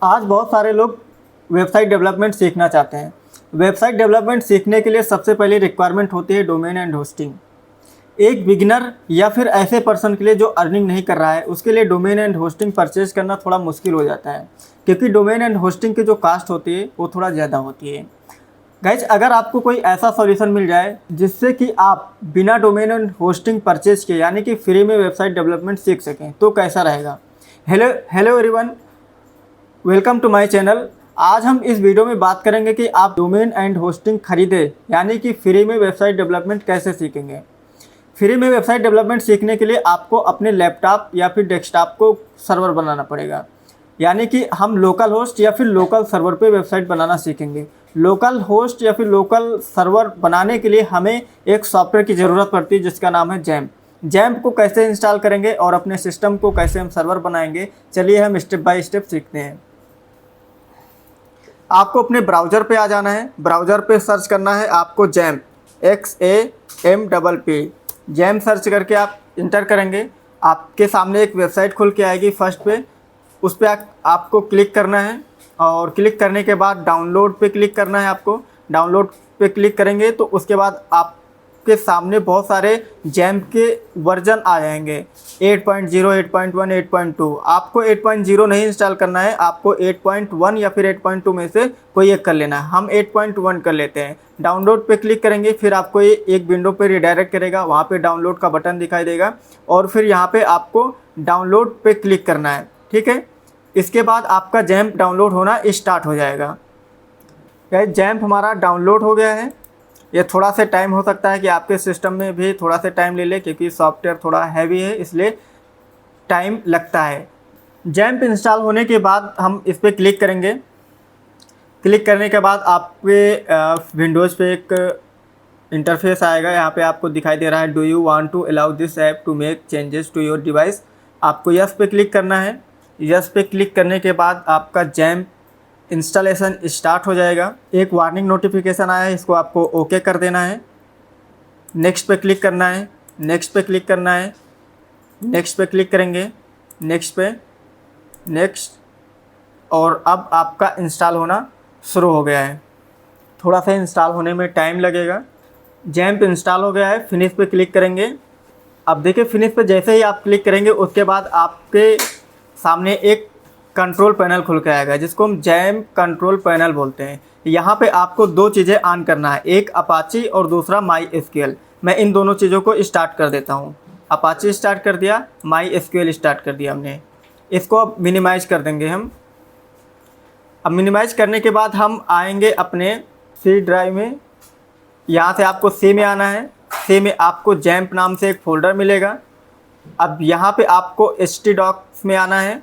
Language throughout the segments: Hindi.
आज बहुत सारे लोग वेबसाइट डेवलपमेंट सीखना चाहते हैं। वेबसाइट डेवलपमेंट सीखने के लिए सबसे पहले रिक्वायरमेंट होती है डोमेन एंड होस्टिंग। एक बिगिनर या फिर ऐसे पर्सन के लिए जो अर्निंग नहीं कर रहा है, उसके लिए डोमेन एंड होस्टिंग परचेज करना थोड़ा मुश्किल हो जाता है, क्योंकि डोमेन एंड होस्टिंग की जो कास्ट होती है वो थोड़ा ज़्यादा होती है। गाइज, अगर आपको कोई ऐसा सॉल्यूशन मिल जाए जिससे कि आप बिना डोमेन एंड होस्टिंग परचेज किए यानी कि फ्री में वेबसाइट डेवलपमेंट सीख सकें तो कैसा रहेगा। Hello everyone, welcome to my channel. आज हम इस वीडियो में बात करेंगे कि आप डोमेन एंड होस्टिंग खरीदे यानी कि फ्री में वेबसाइट डेवलपमेंट कैसे सीखेंगे। फ्री में वेबसाइट डेवलपमेंट सीखने के लिए आपको अपने लैपटॉप या फिर डेस्कटॉप को सर्वर बनाना पड़ेगा, यानी कि हम लोकल होस्ट या फिर लोकल सर्वर पे वेबसाइट बनाना सीखेंगे। लोकल होस्ट या फिर लोकल सर्वर बनाने के लिए हमें एक सॉफ्टवेयर की ज़रूरत पड़ती है जिसका नाम है जैम्प। जैम्प को कैसे इंस्टॉल करेंगे और अपने सिस्टम को कैसे हम सर्वर बनाएंगे, चलिए हम स्टेप बाय स्टेप सीखते हैं। आपको अपने ब्राउज़र पे आ जाना है। ब्राउज़र पे सर्च करना है आपको जैम्प, XAMPP। जैम्प सर्च करके आप इंटर करेंगे, आपके सामने एक वेबसाइट खुल के आएगी फर्स्ट पे। उस पर आपको क्लिक करना है और क्लिक करने के बाद डाउनलोड पे क्लिक करना है। आपको डाउनलोड पे क्लिक करेंगे तो उसके बाद आपके सामने बहुत सारे जैम्प के वर्जन आ जाएंगे, 8.0, 8.1, 8.2। आपको 8.0 नहीं इंस्टॉल करना है, आपको 8.1 या फिर 8.2 में से कोई एक कर लेना है। हम 8.1 कर लेते हैं। डाउनलोड पे क्लिक करेंगे, फिर आपको ये एक विंडो पे रिडायरेक्ट करेगा, वहाँ पे डाउनलोड का बटन दिखाई देगा और फिर यहाँ पे आपको डाउनलोड पे क्लिक करना है। ठीक है, इसके बाद आपका जैम्प डाउनलोड होना स्टार्ट हो जाएगा। जैम्प हमारा डाउनलोड हो गया है। ये थोड़ा सा टाइम हो सकता है कि आपके सिस्टम में भी थोड़ा सा टाइम ले ले, क्योंकि सॉफ्टवेयर थोड़ा हैवी है इसलिए टाइम लगता है। जैम्प इंस्टॉल होने के बाद हम इस पर क्लिक करेंगे। क्लिक करने के बाद आपके विंडोज़ पे एक इंटरफेस आएगा। यहाँ पे आपको दिखाई दे रहा है, do you want to allow this app to make changes to your device. आपको यस पे क्लिक करना है। यस पे क्लिक करने के बाद आपका जैम्प इंस्टॉलेशन स्टार्ट हो जाएगा। एक वार्निंग नोटिफिकेशन आया है, इसको आपको ओके कर देना है। नेक्स्ट पे क्लिक करना है, नेक्स्ट पे क्लिक करना है, नेक्स्ट पे क्लिक करेंगे, नेक्स्ट पे, नेक्स्ट, और अब आपका इंस्टॉल होना शुरू हो गया है। थोड़ा सा इंस्टॉल होने में टाइम लगेगा। जैम्प इंस्टॉल हो गया है, फिनिश पे क्लिक करेंगे। अब देखिए, फिनिश पे जैसे ही आप क्लिक करेंगे उसके बाद आपके सामने एक कंट्रोल पैनल खुल के आएगा, जिसको हम जैम्प कंट्रोल पैनल बोलते हैं। यहाँ पे आपको दो चीज़ें ऑन करना है, एक अपाची और दूसरा माई एसक्यूएल। मैं इन दोनों चीज़ों को स्टार्ट कर देता हूँ। अपाची स्टार्ट कर दिया, माई एसक्यूएल स्टार्ट कर दिया हमने। इसको अब मिनिमाइज़ कर देंगे हम। अब मिनिमाइज़ करने के बाद हम आएंगे अपने सी ड्राइव में। यहाँ से आपको सी में आना है। सी में आपको जैम्प नाम से एक फ़ोल्डर मिलेगा। अब यहाँ पे आपको htdocs में आना है।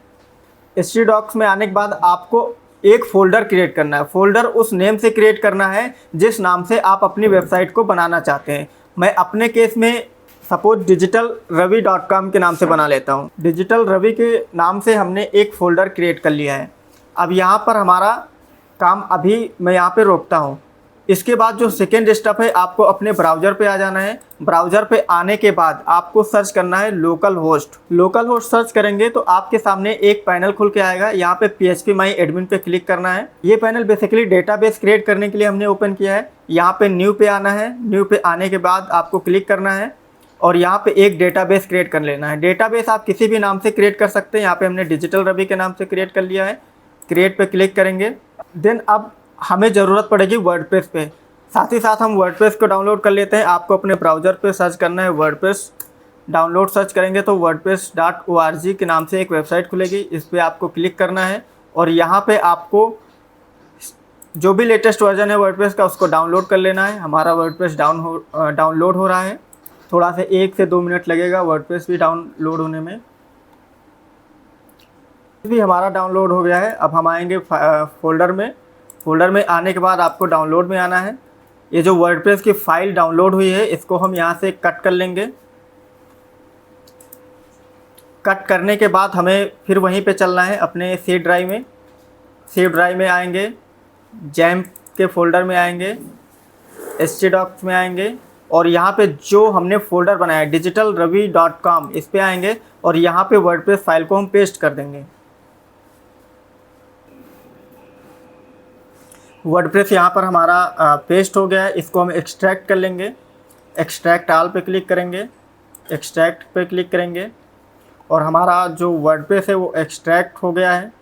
htdocs में आने के बाद आपको एक फ़ोल्डर क्रिएट करना है। फ़ोल्डर उस नेम से क्रिएट करना है जिस नाम से आप अपनी वेबसाइट को बनाना चाहते हैं। मैं अपने केस में सपोज digitalravi.com के नाम से बना लेता हूँ। डिजिटल रवि के नाम से हमने एक फ़ोल्डर क्रिएट कर लिया है। अब यहाँ पर हमारा काम अभी मैं यहाँ पे रोकता हूँ। इसके बाद जो सेकेंड स्टेप है, आपको अपने ब्राउज़र पे आ जाना है। ब्राउज़र पे आने के बाद आपको सर्च करना है local host. Local host search करेंगे तो आपके सामने एक पैनल खुल के आएगा। यहाँ पे PHP माई एडमिन पे क्लिक करना है। ये पैनल बेसिकली डेटाबेस क्रिएट करने के लिए हमने ओपन किया है। यहाँ पे न्यू पे आना है। न्यू पे आने के बाद आपको क्लिक करना है और यहाँ पे एक डेटाबेस क्रिएट कर लेना है। डेटाबेस आप किसी भी नाम से क्रिएट कर सकते हैं। यहाँ पे हमने डिजिटल रवि के नाम से क्रिएट कर लिया है। क्रिएट पे क्लिक करेंगे। देन अब हमें ज़रूरत पड़ेगी वर्डप्रेस पे। साथ ही साथ हम वर्डप्रेस को डाउनलोड कर लेते हैं। आपको अपने ब्राउज़र पे सर्च करना है वर्डप्रेस। डाउनलोड सर्च करेंगे तो wordpress.org के नाम से एक वेबसाइट खुलेगी। इस पर आपको क्लिक करना है और यहाँ पे आपको जो भी लेटेस्ट वर्जन है वर्डप्रेस का उसको डाउनलोड कर लेना है। हमारा वर्डप्रेस डाउनलोड हो रहा है। थोड़ा सा 1 से 2 मिनट लगेगा वर्डप्रेस भी डाउनलोड होने में। भी हमारा डाउनलोड हो गया है। अब हम आएंगे फ़ोल्डर में। फ़ोल्डर में आने के बाद आपको डाउनलोड में आना है। ये जो वर्डप्रेस की फ़ाइल डाउनलोड हुई है इसको हम यहाँ से कट कर लेंगे। कट करने के बाद हमें फिर वहीं पे चलना है अपने सी ड्राइव में। सी ड्राइव में आएंगे, जैम्प के फ़ोल्डर में आएंगे, htdocs में आएंगे और यहाँ पे जो हमने फ़ोल्डर बनाया digitalravi.com, इस पे आएंगे और यहाँ पे वर्डप्रेस फाइल को हम पेस्ट कर देंगे। वर्डप्रेस यहाँ पर हमारा पेस्ट हो गया है। इसको हम एक्सट्रैक्ट कर लेंगे। एक्सट्रैक्ट ऑल पे क्लिक करेंगे, एक्सट्रैक्ट पे क्लिक करेंगे और हमारा जो वर्डप्रेस है वो एक्सट्रैक्ट हो गया है।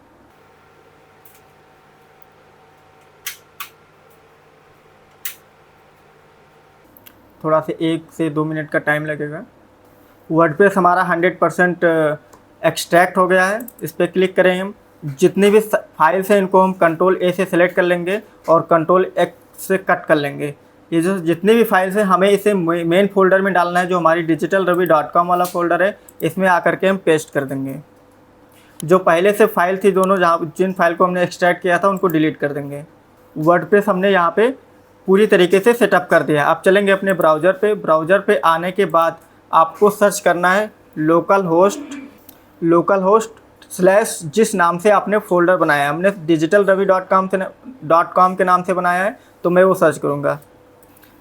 थोड़ा से 1 से 2 मिनट का टाइम लगेगा। वर्डप्रेस हमारा 100% एक्सट्रैक्ट हो गया है। इस पर क्लिक करें हम। जितनी भी फाइल्स हैं इनको हम कंट्रोल ए से सिलेक्ट कर लेंगे और कंट्रोल एक्स से कट कर लेंगे। ये जो जितनी भी फाइल्स हैं हमें इसे मेन फोल्डर में डालना है, जो हमारी digitalravi.com वाला फोल्डर है। इसमें आकर के हम पेस्ट कर देंगे। जो पहले से फाइल थी दोनों, जहाँ जिन फाइल को हमने एक्सट्रैक्ट किया था उनको डिलीट कर देंगे। वर्डप्रेस हमने यहाँ पे पूरी तरीके से सेटअप कर दिया। अब चलेंगे अपने ब्राउज़र पे। ब्राउज़र पे आने के बाद आपको सर्च करना है लोकल होस्ट स्लैश जिस नाम से आपने फ़ोल्डर बनाया है। हमने digitalravi.com के नाम से बनाया है, तो मैं वो सर्च करूँगा।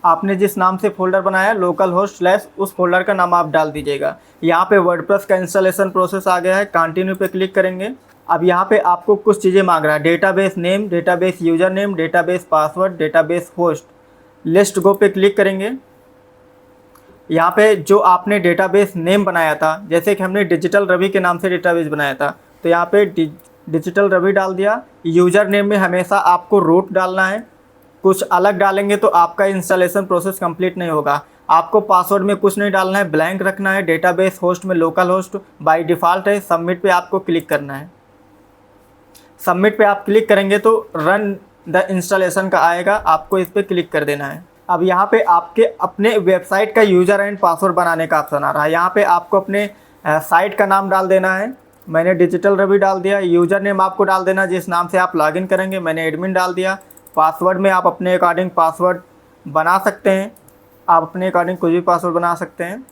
आपने जिस नाम से फ़ोल्डर बनाया है लोकल होस्ट स्लैश उस फोल्डर का नाम आप डाल दीजिएगा। यहाँ पे वर्डप्रेस का इंस्टॉलेशन प्रोसेस आ गया है। कंटिन्यू पे क्लिक करेंगे। अब यहाँ पे आपको कुछ चीज़ें मांग रहा है, database name, database user name, database password, database host. List go पे क्लिक करेंगे। यहाँ पे जो आपने डेटाबेस नेम बनाया था, जैसे कि हमने डिजिटल रवि के नाम से डेटाबेस बनाया था, तो यहाँ पे डिजिटल रवि डाल दिया। यूज़र नेम में हमेशा आपको रूट डालना है, कुछ अलग डालेंगे तो आपका इंस्टॉलेशन प्रोसेस कंप्लीट नहीं होगा। आपको पासवर्ड में कुछ नहीं डालना है, ब्लैंक रखना है। डेटाबेस होस्ट में लोकल होस्ट बाय डिफ़ॉल्ट है। सबमिट पे आपको क्लिक करना है। सबमिट पे आप क्लिक करेंगे तो रन द इंस्टॉलेशन का आएगा, आपको इस पर क्लिक कर देना है। अब यहाँ पे आपके अपने वेबसाइट का यूज़र एंड पासवर्ड बनाने का ऑप्शन आ रहा है। यहाँ पे आपको अपने साइट का नाम डाल देना है। मैंने डिजिटल रवि डाल दिया। यूज़र नेम आपको डाल देना जिस नाम से आप लॉगिन करेंगे। मैंने एडमिन डाल दिया। पासवर्ड में आप अपने अकॉर्डिंग पासवर्ड बना सकते हैं। आप अपने अकॉर्डिंग कुछ भी पासवर्ड बना सकते हैं।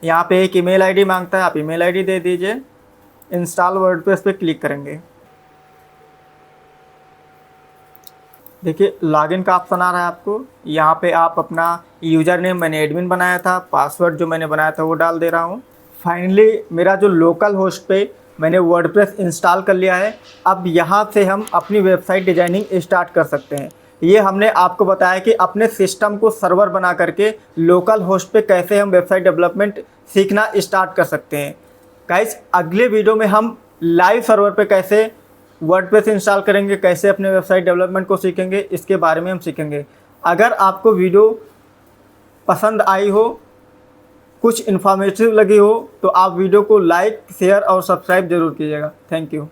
यहाँ पे एक ईमेल आईडी मांगता है, आप ईमेल आईडी दे दीजिए। इंस्टॉल वर्डप्रेस पे क्लिक करेंगे। देखिए लॉगिन का ऑप्शन आ रहा है आपको। यहाँ पे आप अपना यूज़र नेम, मैंने एडमिन बनाया था, पासवर्ड जो मैंने बनाया था वो डाल दे रहा हूँ। फाइनली मेरा जो लोकल होस्ट पे मैंने वर्डप्रेस इंस्टॉल कर लिया है। अब यहाँ से हम अपनी वेबसाइट डिज़ाइनिंग स्टार्ट कर सकते हैं। ये हमने आपको बताया कि अपने सिस्टम को सर्वर बना करके लोकल होस्ट पे कैसे हम वेबसाइट डेवलपमेंट सीखना स्टार्ट कर सकते हैं। गाइस अगले वीडियो में हम लाइव सर्वर पे कैसे वर्डप्रेस इंस्टॉल करेंगे, कैसे अपने वेबसाइट डेवलपमेंट को सीखेंगे, इसके बारे में हम सीखेंगे। अगर आपको वीडियो पसंद आई हो, कुछ इन्फॉर्मेटिव लगी हो, तो आप वीडियो को लाइक, शेयर और सब्सक्राइब ज़रूर कीजिएगा। Thank you.